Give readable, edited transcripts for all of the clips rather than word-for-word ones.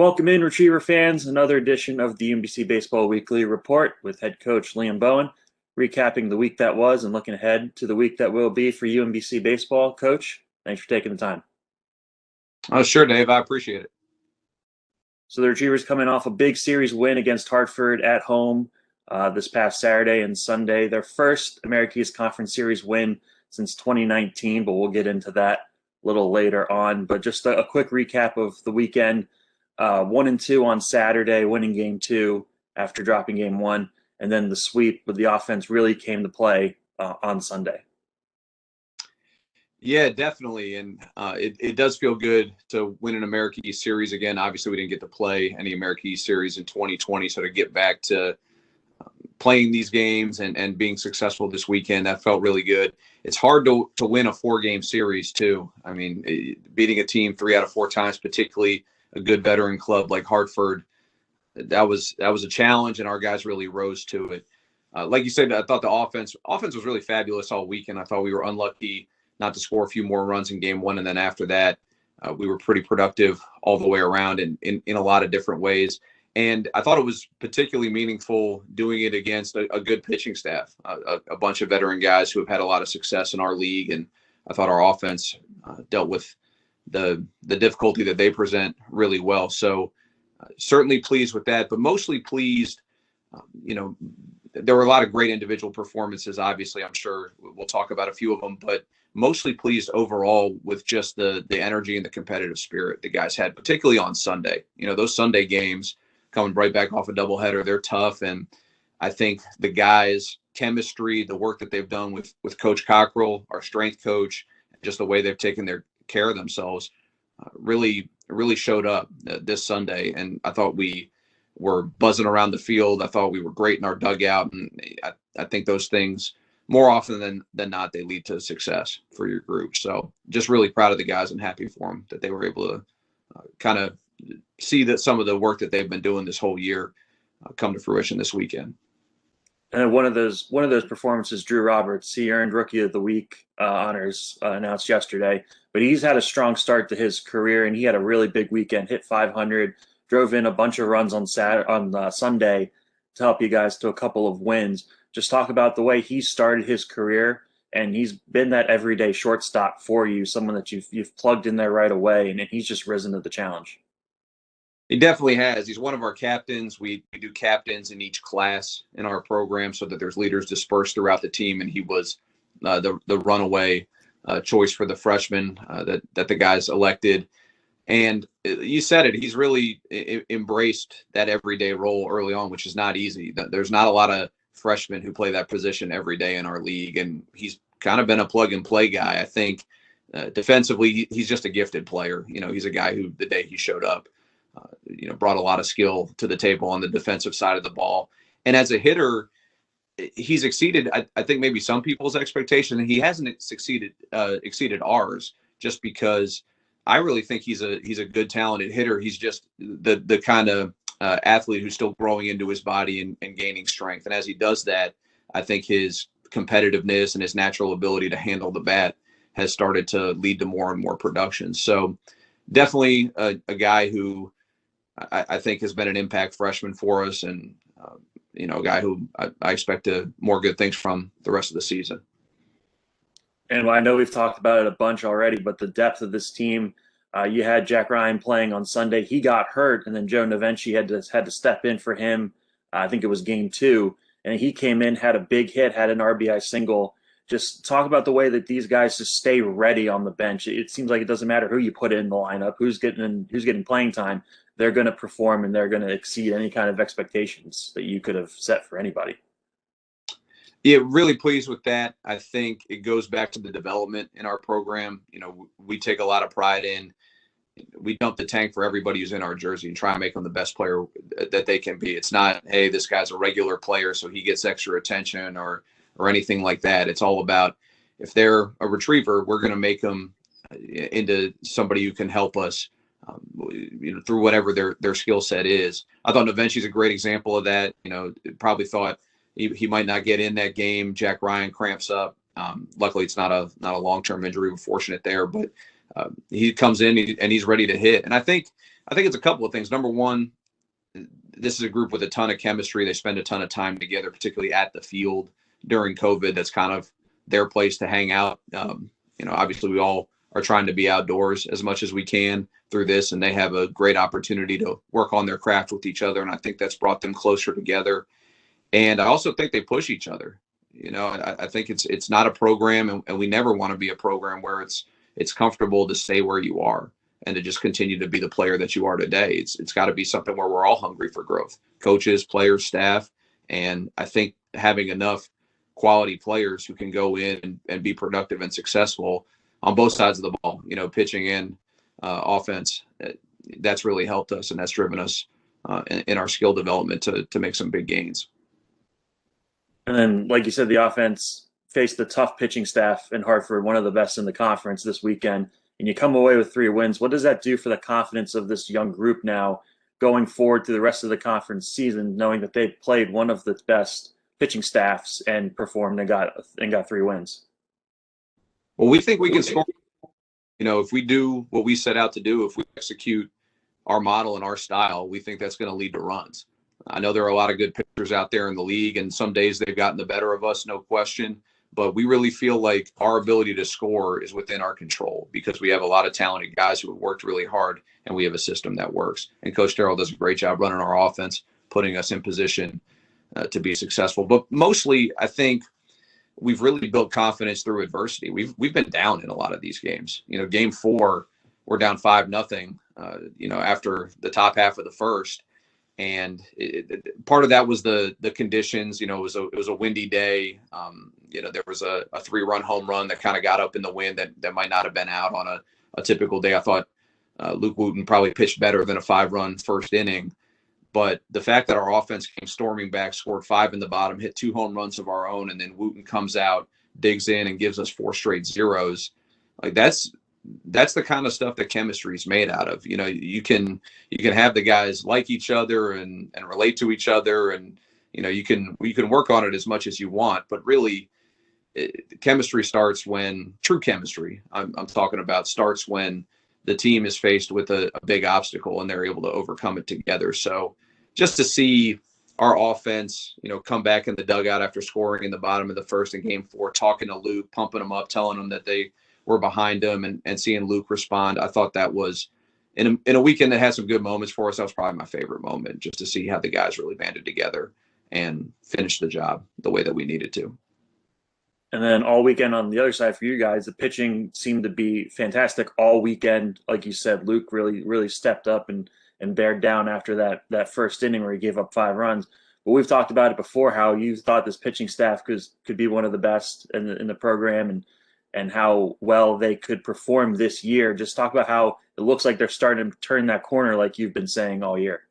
Welcome in, Retriever fans. Another edition of the UMBC Baseball Weekly Report with head coach Liam Bowen, recapping the week that was and looking ahead to the week that will be for UMBC baseball. Coach, thanks for taking the time. Sure, Dave. I appreciate it. So the Retrievers coming off a big series win against Hartford at home this past Saturday and Sunday. Their first American East Conference Series win since 2019, but we'll get into that a little later on. But just a quick recap of the weekend. 1-2 on Saturday, winning game 2 after dropping game 1, and then the sweep with the offense really came to play on Sunday. Yeah, definitely, and it does feel good to win an American East Series again. Obviously, we didn't get to play any American East Series in 2020, so to get back to playing these games and being successful this weekend, that felt really good. It's hard to win a 4-game series, too. I mean, beating a team 3 out of 4 times, particularly a good veteran club like Hartford, that was a challenge, and our guys really rose to it. Like you said, I thought the offense was really fabulous all weekend. I thought we were unlucky not to score a few more runs in game 1, and then after that, we were pretty productive all the way around in a lot of different ways. And I thought it was particularly meaningful doing it against a good pitching staff, a bunch of veteran guys who have had a lot of success in our league, and I thought our offense dealt with the difficulty that they present really well. So certainly pleased with that, but mostly pleased, there were a lot of great individual performances. Obviously, I'm sure we'll talk about a few of them, but mostly pleased overall with just the energy and the competitive spirit the guys had, particularly on Sunday. Those Sunday games coming right back off a doubleheader, they're tough. And I think the guys' chemistry, the work that they've done with Coach Cockrell, our strength coach, just the way they've taken their care of themselves, really showed up this Sunday. And I thought we were buzzing around the field. I thought we were great in our dugout. And I think those things, more often than not, they lead to success for your group. So just really proud of the guys and happy for them that they were able to kind of see that some of the work that they've been doing this whole year come to fruition this weekend. And one of those performances, Drew Roberts, he earned Rookie of the Week honors announced yesterday. But he's had a strong start to his career, and he had a really big weekend. Hit 500, drove in a bunch of runs on Sunday to help you guys to a couple of wins. Just talk about the way he started his career, and he's been that everyday shortstop for you, someone that you've plugged in there right away, and he's just risen to the challenge. He definitely has. He's one of our captains. We do captains in each class in our program so that there's leaders dispersed throughout the team, and he was the runaway choice for the freshmen that the guys elected. And you said it, he's really embraced that everyday role early on, which is not easy. There's not a lot of freshmen who play that position every day in our league, and he's kind of been a plug-and-play guy. I think defensively, he's just a gifted player. He's a guy who, the day he showed up, brought a lot of skill to the table on the defensive side of the ball. And as a hitter, he's exceeded, I think, maybe some people's expectation, and he hasn't exceeded ours, just because I really think he's a good, talented hitter. He's just the kind of athlete who's still growing into his body and gaining strength. And as he does that, I think his competitiveness and his natural ability to handle the bat has started to lead to more and more production. So definitely a guy who I think has been an impact freshman for us, and a guy who I expect more good things from the rest of the season. And I know we've talked about it a bunch already, but the depth of this team, you had Jack Ryan playing on Sunday. He got hurt, and then Joe Navenci had to step in for him. I think it was game 2, and he came in, had a big hit, had an RBI single. Just talk about the way that these guys just stay ready on the bench. It seems like it doesn't matter who you put in the lineup, who's getting playing time. They're going to perform, and they're going to exceed any kind of expectations that you could have set for anybody. Yeah, really pleased with that. I think it goes back to the development in our program. We take a lot of pride in, we dump the tank for everybody who's in our jersey and try and make them the best player that they can be. It's not, hey, this guy's a regular player, so he gets extra attention or anything like that. It's all about, if they're a retriever, we're going to make them into somebody who can help us through whatever their skill set is. I thought Navenci's a great example of that. Probably thought he might not get in that game. Jack Ryan cramps up. Luckily, it's not a long-term injury. We're fortunate there, but he comes in and he's ready to hit. And I think I think it's a couple of things. Number one, this is a group with a ton of chemistry. They spend a ton of time together, particularly at the field during COVID. That's kind of their place to hang out. Obviously we all are trying to be outdoors as much as we can through this, and they have a great opportunity to work on their craft with each other. And I think that's brought them closer together. And I also think they push each other. I think it's not a program, and we never want to be a program where it's comfortable to stay where you are and to just continue to be the player that you are today. It's got to be something where we're all hungry for growth, coaches, players, staff. And I think having enough quality players who can go in and be productive and successful on both sides of the ball, pitching and offense, that's really helped us, and that's driven us in our skill development to make some big gains. And then, like you said, the offense faced the tough pitching staff in Hartford, one of the best in the conference this weekend, and you come away with 3 wins. What does that do for the confidence of this young group now going forward through the rest of the conference season, knowing that they've played one of the best pitching staffs and performed and got 3 wins? Well, we think we can score. If we do what we set out to do, if we execute our model and our style, we think that's going to lead to runs. I know there are a lot of good pitchers out there in the league, and some days they've gotten the better of us, no question. But we really feel like our ability to score is within our control because we have a lot of talented guys who have worked really hard, and we have a system that works. And Coach Darrell does a great job running our offense, putting us in position to be successful. But mostly, I think we've really built confidence through adversity. We've been down in a lot of these games. Game 4, we're down 5-0. After the top half of the first. And part of that was the conditions. It was a windy day. There was a 3-run home run that kind of got up in the wind that might not have been out on a typical day. I thought Luke Wooten probably pitched better than a 5-run first inning. But the fact that our offense came storming back, scored 5 in the bottom, hit 2 home runs of our own, and then Wooten comes out, digs in, and gives us 4 straight zeros, like that's the kind of stuff that chemistry is made out of. You can have the guys like each other and relate to each other, and you can work on it as much as you want, but really chemistry starts when true chemistry I'm talking about starts when the team is faced with a big obstacle and they're able to overcome it together. So just to see our offense, come back in the dugout after scoring in the bottom of the first in Game 4, talking to Luke, pumping him up, telling him that they were behind him, and seeing Luke respond, I thought that was in a weekend that had some good moments for us. That was probably my favorite moment, just to see how the guys really banded together and finished the job the way that we needed to. And then all weekend on the other side for you guys, the pitching seemed to be fantastic all weekend. Like you said, Luke really stepped up and bared down after that first inning where he gave up 5 runs. But we've talked about it before, how you thought this pitching staff could be one of the best in the program, and how well they could perform this year. Just talk about how it looks like they're starting to turn that corner, like you've been saying all year.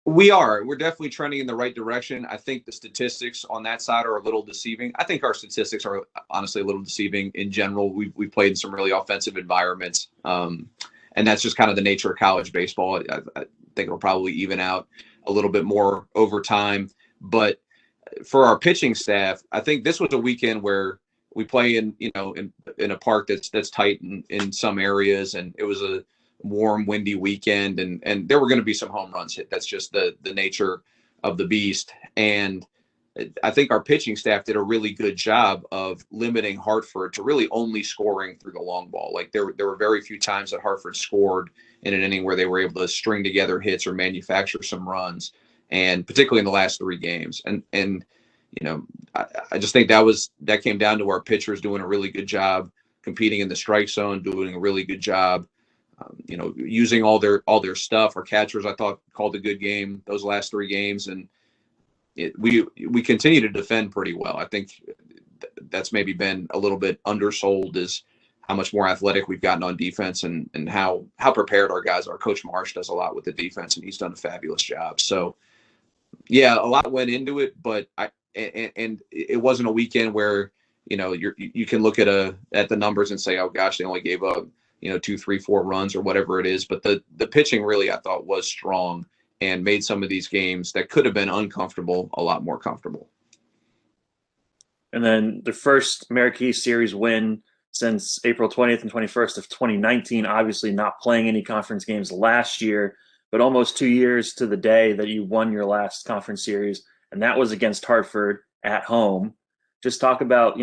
We're definitely trending in the right direction. I think the statistics on that side are a little deceiving. I think our statistics are honestly a little deceiving in general. We played in some really offensive environments, and that's just kind of the nature of college baseball. I think it'll probably even out a little bit more over time. But for our pitching staff, I think this was a weekend where we play in a park that's tight in some areas, and it was a warm, windy weekend, and there were going to be some home runs hit. That's just the nature of the beast. And I think our pitching staff did a really good job of limiting Hartford to really only scoring through the long ball. Like there were very few times that Hartford scored in an inning where they were able to string together hits or manufacture some runs, and particularly in the last 3 games. And I just think that came down to our pitchers doing a really good job competing in the strike zone, doing a really good job using all their stuff. Our catchers, I thought, called a good game those last 3 games, and we continue to defend pretty well. I think that's maybe been a little bit undersold, is how much more athletic we've gotten on defense, and how prepared our guys are. Coach Marsh does a lot with the defense, and he's done a fabulous job. So yeah, a lot went into it, but and it wasn't a weekend where you can look at the numbers and say, oh gosh, they only gave up 2, 3, 4 runs or whatever it is. But the pitching really, I thought, was strong and made some of these games that could have been uncomfortable a lot more comfortable. And then the first American East Series win since April 20th and 21st of 2019, obviously not playing any conference games last year, but almost 2 years to the day that you won your last conference series, and that was against Hartford at home. Just talk about,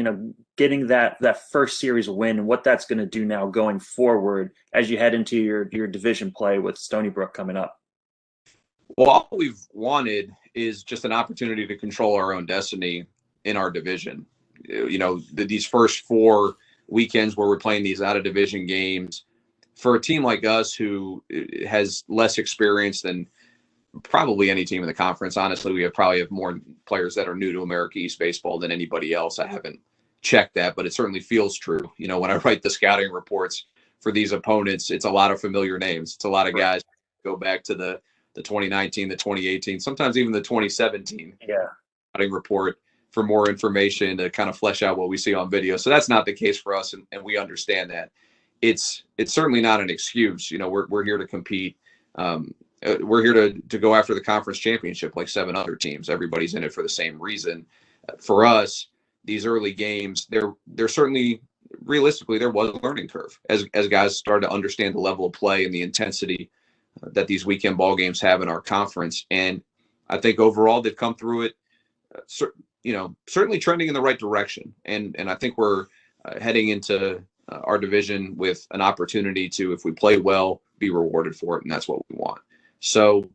getting that first series win and what that's going to do now going forward as you head into your division play with Stony Brook coming up. Well, all we've wanted is just an opportunity to control our own destiny in our division. These first 4 weekends where we're playing these out of division games, for a team like us who has less experience than probably any team in the conference, honestly, we probably have more players that are new to America East baseball than anybody else. I haven't checked that, but it certainly feels true. When I write the scouting reports for these opponents, it's a lot of familiar names. It's a lot of guys who go back to the 2019, the 2018, sometimes even the 2017 scouting report for more information to kind of flesh out what we see on video. So that's not the case for us, and we understand that. It's certainly not an excuse. We're here to compete. We're here to go after the conference championship like 7 other teams. Everybody's in it for the same reason. For us, these early games, they're certainly, realistically, there was a learning curve as guys started to understand the level of play and the intensity that these weekend ball games have in our conference. And I think overall they've come through it, certainly trending in the right direction. And I think we're heading into our division with an opportunity to, if we play well, be rewarded for it. And that's what we want. So,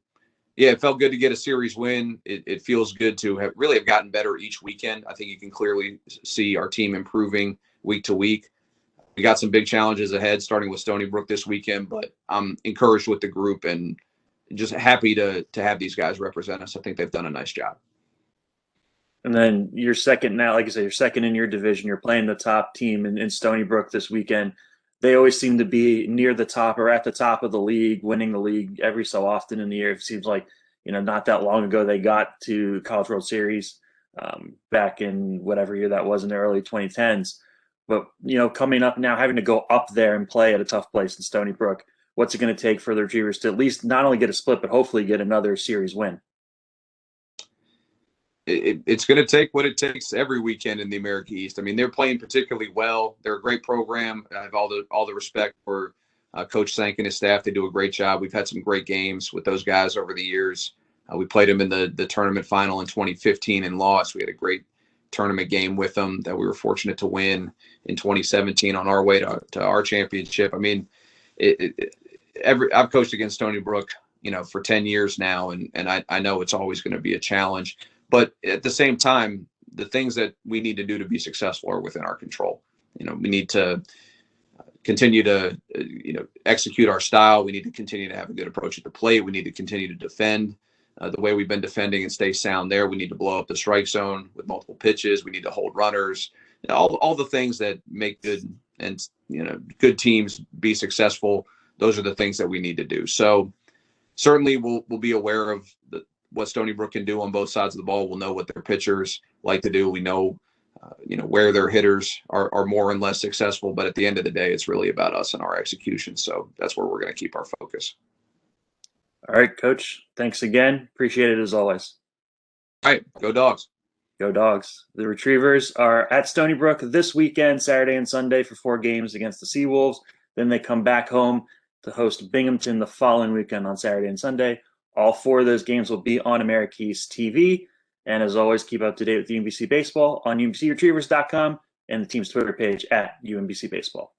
yeah, it felt good to get a series win. It feels good to have gotten better each weekend. I think you can clearly see our team improving week to week. We got some big challenges ahead, starting with Stony Brook this weekend, but I'm encouraged with the group and just happy to have these guys represent us. I think they've done a nice job. And then you're second now, like I said, you're second in your division. You're playing the top team in Stony Brook this weekend. They always seem to be near the top or at the top of the league, winning the league every so often in the year. It seems like, not that long ago they got to College World Series back in whatever year that was in the early 2010s. But, coming up now, having to go up there and play at a tough place in Stony Brook, what's it going to take for the Retrievers to at least not only get a split, but hopefully get another series win? It's going to take what it takes every weekend in the America East. I mean, they're playing particularly well. They're a great program. I have all the respect for Coach Sank and his staff. They do a great job. We've had some great games with those guys over the years. We played them in the tournament final in 2015 and lost. We had a great tournament game with them that we were fortunate to win in 2017 on our way to our championship. I mean, I've coached against Stony Brook, for 10 years now, and I know it's always going to be a challenge. But at the same time, the things that we need to do to be successful are within our control. We need to continue to, execute our style. We need to continue to have a good approach at the plate. We need to continue to defend the way we've been defending and stay sound there. We need to blow up the strike zone with multiple pitches. We need to hold runners. All the things that make good teams be successful. Those are the things that we need to do. So certainly we'll be aware of what Stony Brook can do on both sides of the ball. We'll know what their pitchers like to do. We know, where their hitters are more and less successful. But at the end of the day, it's really about us and our execution. So that's where we're going to keep our focus. All right, Coach. Thanks again. Appreciate it as always. All right. Go Dogs. Go Dogs. The Retrievers are at Stony Brook this weekend, Saturday and Sunday, for 4 games against the Seawolves. Then they come back home to host Binghamton the following weekend on Saturday and Sunday. All 4 of those games will be on America East TV. And as always, keep up to date with UMBC Baseball on UMBCRetrievers.com and the team's Twitter page at UMBC Baseball.